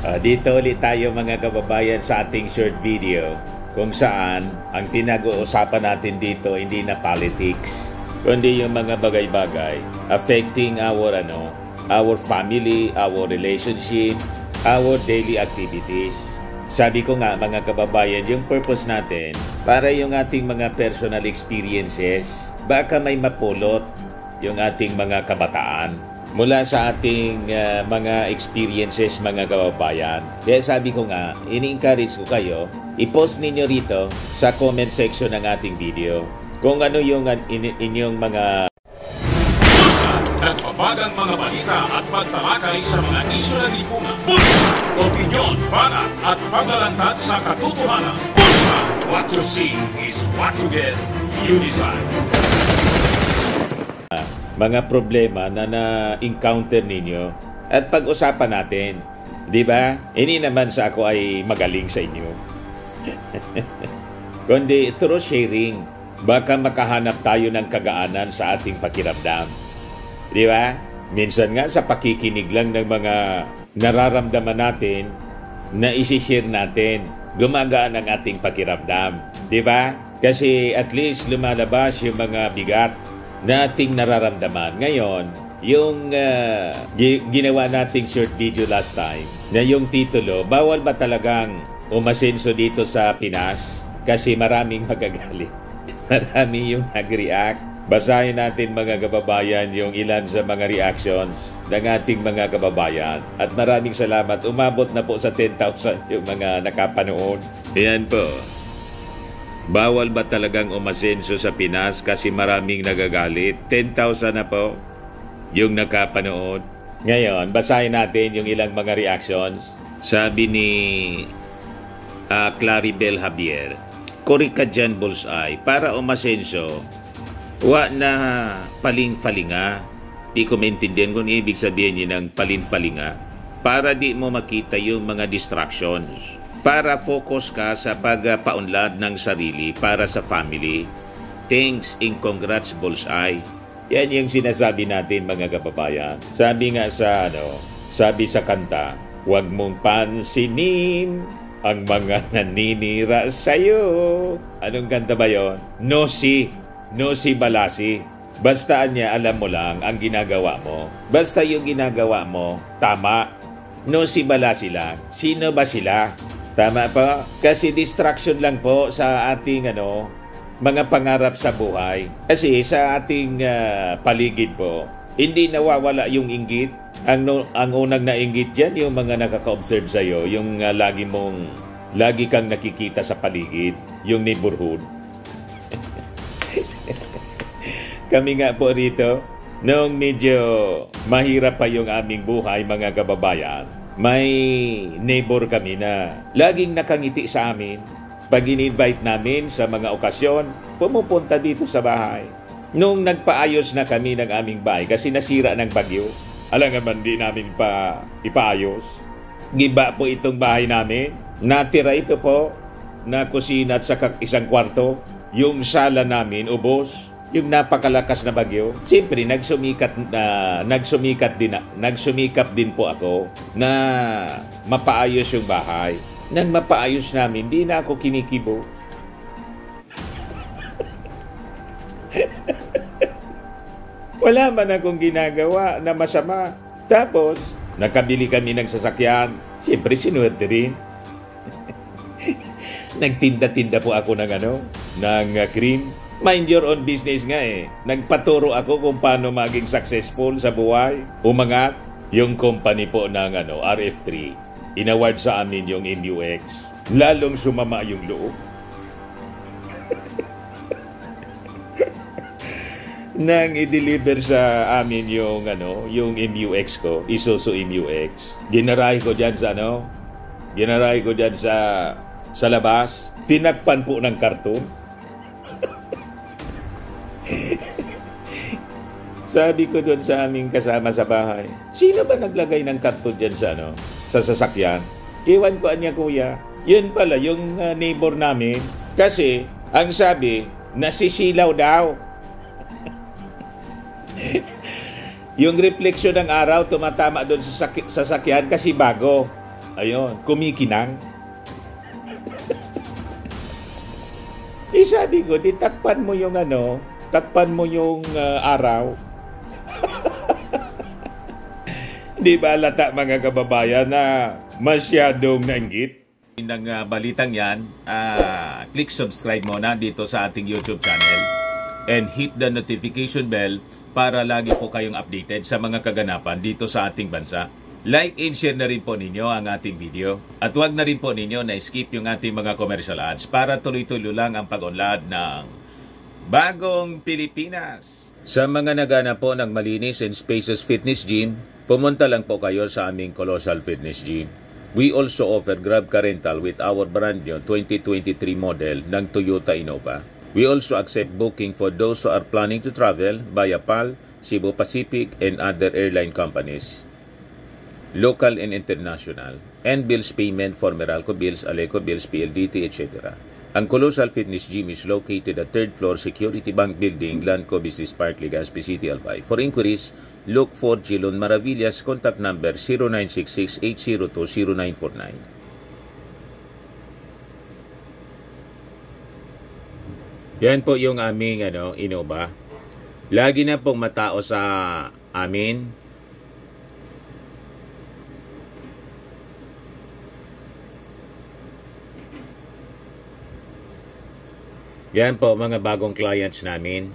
Dito ulit tayo mga kababayan sa ating short video kung saan ang pinag-uusapan natin dito hindi na politics kundi yung mga bagay-bagay affecting our family, our relationship, our daily activities. Sabi ko nga mga kababayan, yung purpose natin para yung ating mga personal experiences baka may mapulot yung ating mga kabataan mula sa ating mga experiences mga kababayan. Kaya sabi ko nga, ini-encourage ko kayo, i-post ninyo rito sa comment section ng ating video kung ano yung inyong mga nagbabagang mga balita at pagtalakay sa mga isyu ng lipunan. Bulsa! Opinyon, banat at paglalantad sa katotohanan. Bulsa! What you see is what you get. You decide. Mga problema na na-encounter ninyo at pag-usapan natin. Di ba? Hindi naman sa ako ay magaling sa inyo. Kundi through sharing, baka makahanap tayo ng kagaanan sa ating pakiramdam. Di ba? Minsan nga sa pakikinig lang ng mga nararamdaman natin na isi-share natin, gumagaan ang ating pakiramdam. Di ba? Kasi at least lumalabas yung mga bigat na ating nararamdaman. Ngayon, yung ginawa nating short video last time, na yung titulo, bawal ba talagang umasenso dito sa Pinas? Kasi maraming magagalit. Marami yung nag-react. Basahin natin mga kababayan yung ilan sa mga reactions ng ating mga kababayan. At maraming salamat. Umabot na po sa 10,000 yung mga nakapanood. Ayan po. Bawal ba talagang umasenso sa Pinas kasi maraming nagagalit? 10,000 na po yung nakapanood. Ngayon, basahin natin yung ilang mga reactions. Sabi ni Claribel Javier, "Kori ka dyan, Bullseye, para umasenso, wa na paling-falinga." Di ko maintindihan kung ibig sabihin niya ng paling-falinga. Para di mo makita yung mga distractions. Para focus ka sa pagpaunlad ng sarili para sa family. Thanks and congrats, Bullseye. Yan yung sinasabi natin mga kababayan. Sabi nga sabi sa kanta, "Huwag mong pansinin ang mga naninira sa'yo." Anong kanta ba yon? No si Balasi. Basta niya alam mo lang ang ginagawa mo. Basta yung ginagawa mo, tama. No si Balasi lang. Sino ba sila? Tama po? Kasi distraction lang po sa ating mga pangarap sa buhay. Kasi sa ating paligid po, hindi nawawala yung inggit. Ang unang nainggit dyan, yung mga nakaka-observe sa'yo, yung lagi kang nakikita sa paligid, yung neighborhood. Kami nga po rito, noong medyo mahirap pa yung aming buhay mga kababayan, may neighbor kami na laging nakangiti sa amin. Pag in-invite namin sa mga okasyon, pumupunta dito sa bahay. Nung nagpaayos na kami ng aming bahay kasi nasira ng bagyo, alangan di namin pa ipaayos. Giba po itong bahay namin. Natira ito po na kusina at saka isang kwarto. Yung sala namin, ubos. Yung napakalakas na bagyo. Siyempre, nagsumikap din po ako na mapaayos yung bahay. Nang mapaayos namin, di na ako kinikibo. Wala man akong ginagawa na masama. Tapos, nakabili kami ng sasakyan. Siyempre, sinuwerte rin. Nagtinda-tinda po ako ng cream. Mind your own business nga eh. Nagpaturo ako kung paano maging successful sa buhay. Umangat yung company po ng RF3. Inaward sa amin yung MUX. Lalong sumama yung loob. Nang i-deliver sa amin yung MUX ko, Isuzu MUX. Ginarahe ko diyan sa labas. Tinakpan po ng karton. Sabi ko doon sa aming kasama sa bahay, sino ba naglagay ng karton dyan sa sasakyan? Iwan ko niya, kuya. Yun pala, yung neighbor namin. Kasi, ang sabi, nasisilaw daw. Yung refleksyon ng araw tumatama doon sa sasakyan kasi bago. Ayun, kumikinang. Sabi ko, takpan mo yung araw. Di ba lata mga kababayan na masyadong nainggit? Ng balitang yan, click subscribe muna dito sa ating YouTube channel and hit the notification bell para lagi po kayong updated sa mga kaganapan dito sa ating bansa. Like and share na rin po ninyo ang ating video. At huwag na rin po ninyo na skip yung ating mga commercial ads para tuloy-tuloy lang ang pag-unlad ng Bagong Pilipinas. Sa mga nagana po ng malinis and spacious fitness gym, pumunta lang po kayo sa aming Colossal Fitness Gym. We also offer Grab Car Rental with our brand new 2023 model ng Toyota Innova. We also accept booking for those who are planning to travel via PAL, Cebu Pacific, and other airline companies, local and international, and bills payment for Meralco Bills, Aleco Bills, PLDT, etc. Ang Colossal Fitness Gym is located at 3rd floor Security Bank Building, Lanco Business Park, Legazpi City, Albay. For inquiries, look for Jilon Maravillas, contact number 0966-802-0949. Yan po yung aming Innova. Lagi na pong matao sa amin. Yan po mga bagong clients namin.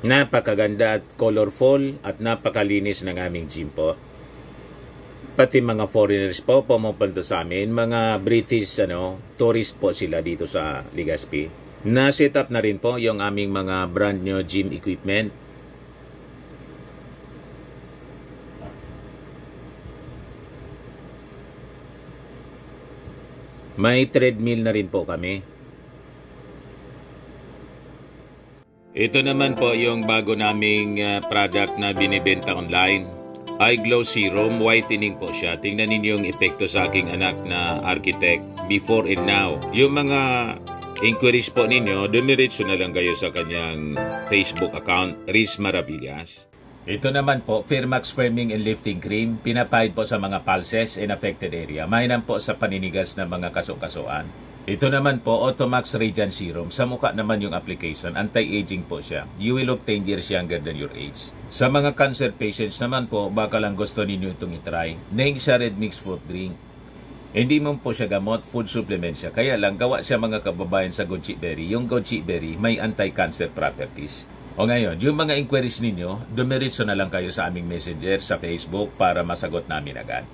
Napakaganda at colorful at napakalinis ng aming gym po. Pati mga foreigners po pumupunta sa amin, mga British tourist po sila dito sa Legazpi. Na-set up na rin po yung aming mga brand new gym equipment. May treadmill na rin po kami. Ito naman po yung bago naming product na binibenta online. Eye Glow Serum, whitening po siya. Tingnan ninyo yung epekto sa aking anak na architect before and now. Yung mga inquiries po ninyo, dumiretso na lang kayo sa kanyang Facebook account, Riz Maravillas. Ito naman po, Firmax Firming and Lifting Cream, pinapahid po sa mga pulses and affected area. Mainam po sa paninigas na mga kaso-kasuan. Ito naman po, Automax Radiant Serum. Sa mukha naman yung application, anti-aging po siya. You will look 10 years younger than your age. Sa mga cancer patients naman po, baka lang gusto ninyo itong itry. Neng siya red mixed fruit drink. Hindi mo po siya gamot, food supplement siya. Kaya lang, gawa siya mga kababayan sa goji berry. Yung goji berry may anti-cancer properties. O ngayon, yung mga inquiries ninyo, dumiritso na lang kayo sa aming messenger sa Facebook para masagot namin agad.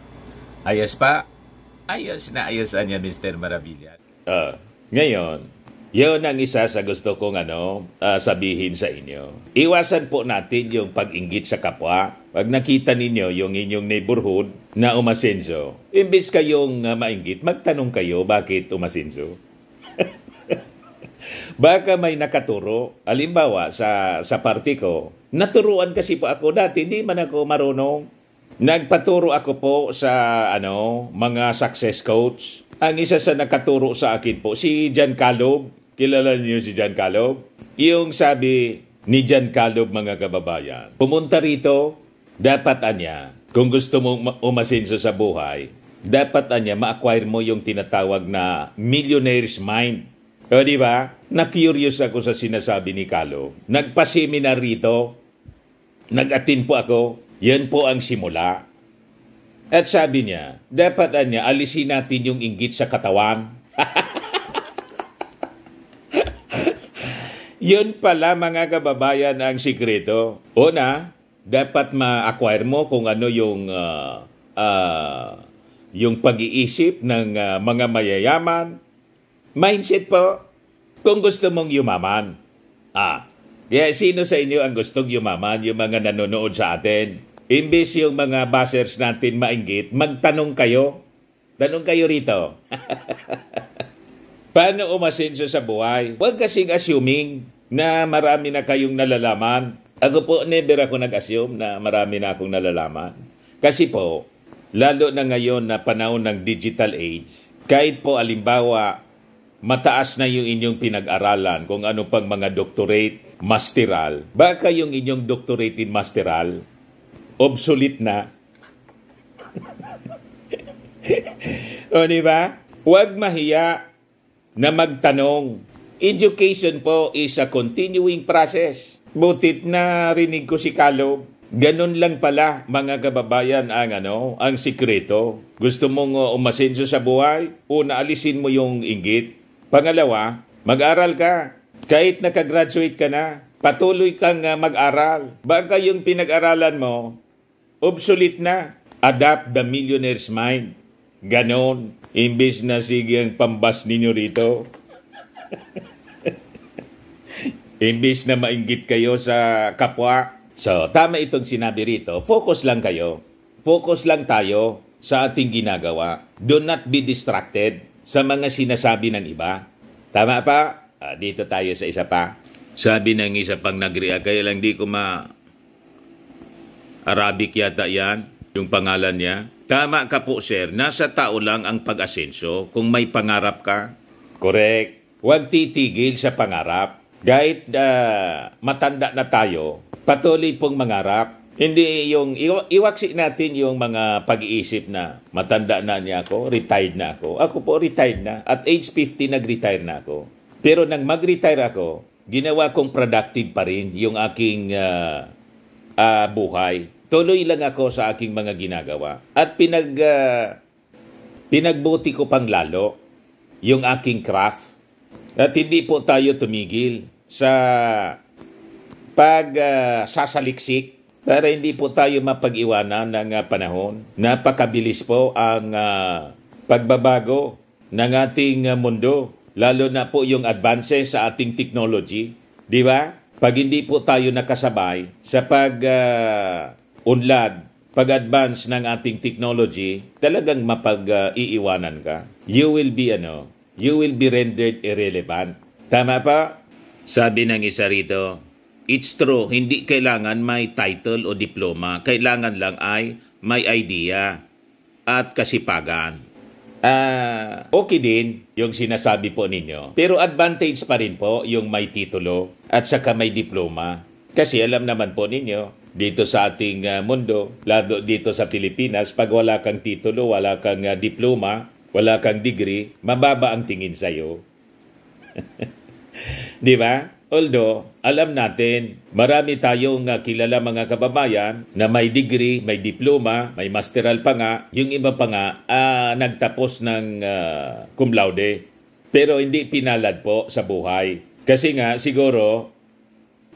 Ayos pa? Ayos na ayos niya, Mr. Maravillas. Ngayon, yun ang isa sa gusto kong sabihin sa inyo. Iwasan po natin yung pag-inggit sa kapwa. Pag nakita ninyo yung inyong neighborhood na umasenso, imbes kayong mainggit, magtanong kayo bakit umasenso. Baka may nakaturo. Halimbawa, sa party ko, naturuan kasi po ako dati, hindi man ako marunong. Nagpaturo ako po sa mga success coach. Ang isa sa nakaturo sa akin po, si John Calob. Kilala niyo si John Calob? Yung sabi ni John Calob, mga kababayan, pumunta rito, dapat kung gusto mong umasenso sa buhay, dapat ma-acquire mo yung tinatawag na millionaire's mind. O di ba? Na-curious ako sa sinasabi ni Calob. Nagpa-seminar rito, nag-attend po ako, yan po ang simula. At sabi niya, dapat alisin natin yung inggit sa katawan. Yun pala mga kababayan ang sikreto. Una, dapat ma-acquire mo kung ano yung pag-iisip ng mga mayayaman. Mindset po, kung gusto mong yumaman. Kaya sino sa inyo ang gustong yumaman? Yung mga nanonood sa atin. Imbes yung mga bashers natin mainggit, magtanong kayo. Tanong kayo rito. Paano umasenso sa buhay? Huwag kasing assuming na marami na kayong nalalaman. Ako po, never ako nag-assume na marami na akong nalalaman. Kasi po, lalo na ngayon na panahon ng digital age, kahit po alimbawa, mataas na yung inyong pinag-aralan kung ano pang mga doctorate, masteral, baka yung inyong doctorate in masteral, obsolete na. O, di ba? Huwag mahiya na magtanong. Education po is a continuing process. Butit na rinig ko si Caleb. Ganun lang pala, mga kababayan, ang sikreto. Gusto mong umasenso sa buhay? Una, alisin mo yung inggit. Pangalawa, mag-aral ka. Kahit nakagraduate ka na, patuloy kang mag-aral. Baka yung pinag-aralan mo, obsolete na. Adapt the millionaire's mind. Ganon. Imbes na sige ang pambas ninyo rito. Imbes na mainggit kayo sa kapwa. So, tama itong sinabi rito. Focus lang kayo. Focus lang tayo sa ating ginagawa. Do not be distracted sa mga sinasabi ng iba. Tama pa? Dito tayo sa isa pa. Sabi ng isa pang nag-react, kaya lang di ko Arabic yata yan, yung pangalan niya. Tama ka po, sir. Nasa tao lang ang pag-asenso kung may pangarap ka. Correct. Huwag titigil sa pangarap. Kahit matanda na tayo, patuloy pong mangarap. Hindi yung iwaksi natin yung mga pag-iisip na matanda na niya ako, retired na ako. Ako po retired na. At age 50 nag-retire na ako. Pero nang mag-retire ako, ginawa kong productive pa rin yung aking buhay. Tuloy lang ako sa aking mga ginagawa. At pinagbuti ko pang lalo yung aking craft. At hindi po tayo tumigil sa sasaliksik para hindi po tayo mapag-iwanan ng panahon. Napakabilis po ang pagbabago ng ating mundo, lalo na po yung advances sa ating technology. Di ba? Pag hindi po tayo nakasabay sa pag-unlad, pag-advance ng ating technology, talagang mapag-iiwanan ka. You will be rendered irrelevant. Tama pa? Sabi ng isa rito, it's true, hindi kailangan may title o diploma. Kailangan lang ay may idea at kasipagan. Okay din yung sinasabi po ninyo. Pero advantage pa rin po yung may titulo at saka may diploma. Kasi alam naman po ninyo, dito sa ating mundo, lalo dito sa Pilipinas, pag wala kang titulo, wala kang diploma, wala kang degree, mababa ang tingin sa'yo. Di ba? Although, alam natin, marami tayong kilala mga kababayan na may degree, may diploma, may masteral pa nga, yung iba pa nga nagtapos ng cum laude. Pero hindi pinalad po sa buhay. Kasi nga, siguro,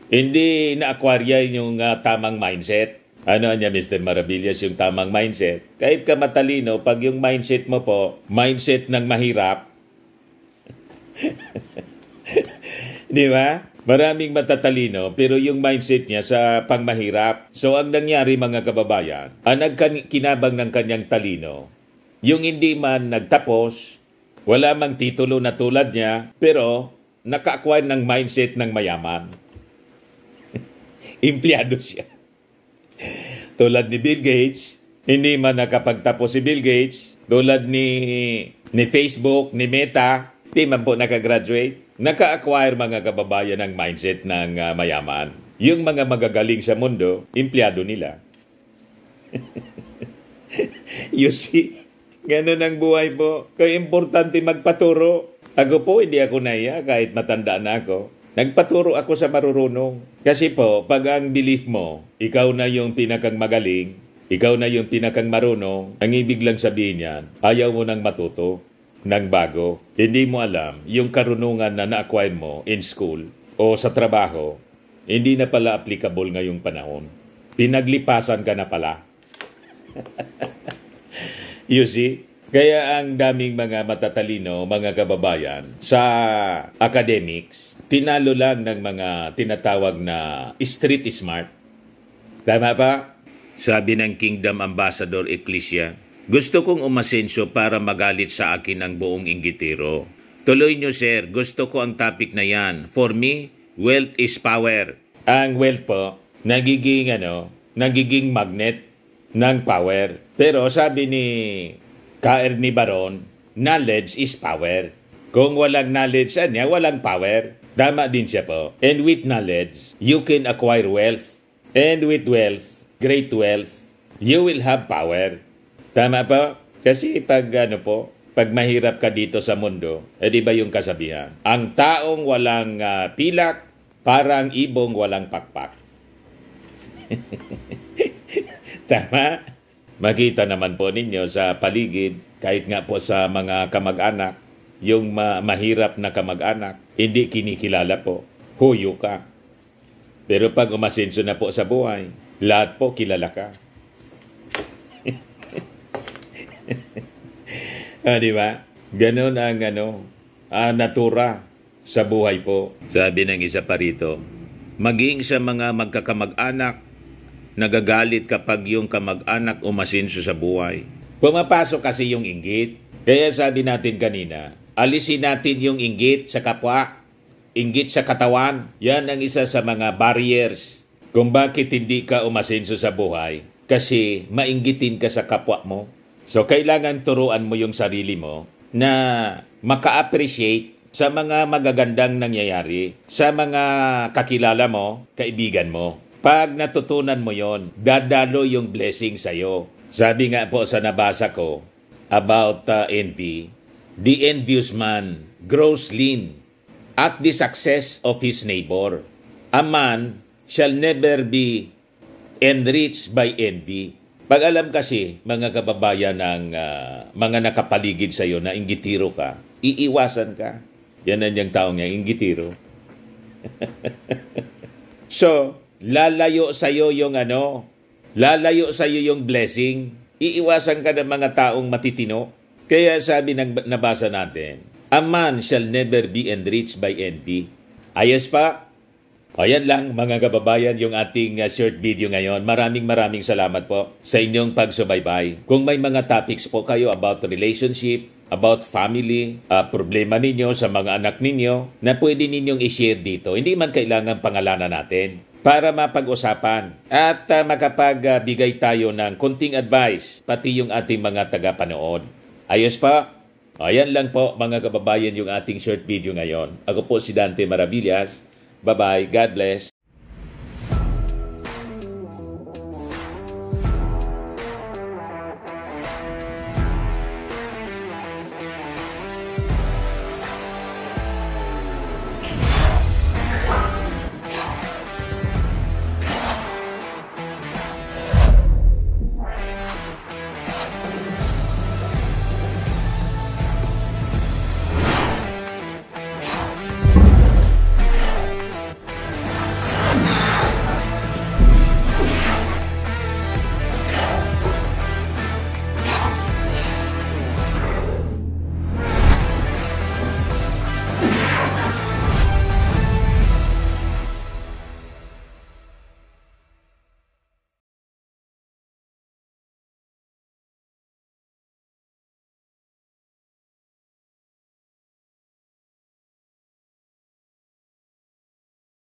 hindi na-acquire yung tamang mindset. Ano niya, Mr. Maravillas, yung tamang mindset? Kahit ka matalino, pag yung mindset mo po, mindset ng mahirap, di ba? Maraming matatalino, pero yung mindset niya sa pangmahirap. So, ang nangyari mga kababayan, ang nagkinabang ng kanyang talino, yung hindi man nagtapos, wala mang titulo na tulad niya, pero naka-acquire ng mindset ng mayaman. Empleyado siya. Tulad ni Bill Gates, hindi man nakapagtapos si Bill Gates, tulad ni Facebook, ni Meta, di man po nakagraduate. Naka-acquire mga kababayan ng mindset ng mayaman. Yung mga magagaling sa mundo, empleyado nila. You see, ganun ang buhay po. Kaya importante magpaturo. Ako po, hindi ako naiya kahit matanda na ako. Nagpaturo ako sa marurunong. Kasi po, pag ang belief mo, ikaw na yung pinakang magaling, ikaw na yung pinakang marunong, ang ibig lang sabihin yan, ayaw mo nang matuto ng bago. Hindi mo alam yung karunungan na na-acquire mo in school o sa trabaho, hindi na pala applicable ngayong panahon. Pinaglipasan ka na pala. You see? Kaya ang daming mga matatalino, mga kababayan, sa academics, tinalo lang ng mga tinatawag na street smart. Tama pa? Sabi ng Kingdom Ambassador Ecclesia, gusto kong umasenso para magalit sa akin ang buong inggitero. Tuloy nyo, sir. Gusto ko ang topic na yan. For me, wealth is power. Ang wealth po, nagiging magnet ng power. Pero sabi ni K.R. ni Baron, knowledge is power. Kung walang knowledge niya, walang power. Tama din siya po. And with knowledge, you can acquire wealth. And with wealth, great wealth, you will have power. Tama po? Kasi pag pag mahirap ka dito sa mundo, di ba yung kasabihan? Ang taong walang pilak, parang ibong walang pakpak. Tama? Makita naman po ninyo sa paligid, kahit nga po sa mga kamag-anak, yung mahirap na kamag-anak, hindi kinikilala po. Huyo ka. Pero pag umasenso na po sa buhay, lahat po kilala ka. Di ba? Ganon ang natura sa buhay po. Sabi ng isa pa rito, maging sa mga magkakamag-anak, nagagalit kapag yung kamag-anak umasenso sa buhay. Pumapasok kasi yung inggit. Kaya sabi natin kanina, alisin natin yung inggit sa kapwa, inggit sa katawan. Yan ang isa sa mga barriers kung bakit hindi ka umasenso sa buhay. Kasi mainggitin ka sa kapwa mo. So kailangan turuan mo yung sarili mo na maka-appreciate sa mga magagandang nangyayari, sa mga kakilala mo, kaibigan mo. Pag natutunan mo yon, dadalo yung blessing sa'yo. Sabi nga po sa nabasa ko about envy, the envious man grows lean at the success of his neighbor. A man shall never be enriched by envy. Pag alam kasi, mga kababayan ng mga nakapaligid sa iyo na inggitiro ka, iiwasan ka. Yan ang yung taong niya, inggitiro. So, lalayo sa iyo yung lalayo sa iyo yung blessing. Iiwasan ka ng mga taong matitino. Kaya sabi ng nabasa natin, a man shall never be enriched by envy. Ayos pa? Ayan lang mga kababayan yung ating short video ngayon. Maraming salamat po sa inyong pagsubaybay. Kung may mga topics po kayo about relationship, about family, problema ninyo sa mga anak ninyo na pwede ninyong i-share dito. Hindi man kailangan pangalanan natin para mapag-usapan at makapagbigay tayo ng konting advice pati yung ating mga tagapanood. Ayos pa? Ayan lang po mga kababayan yung ating short video ngayon. Ako po si Dante Maravillas. Bye-bye. God bless.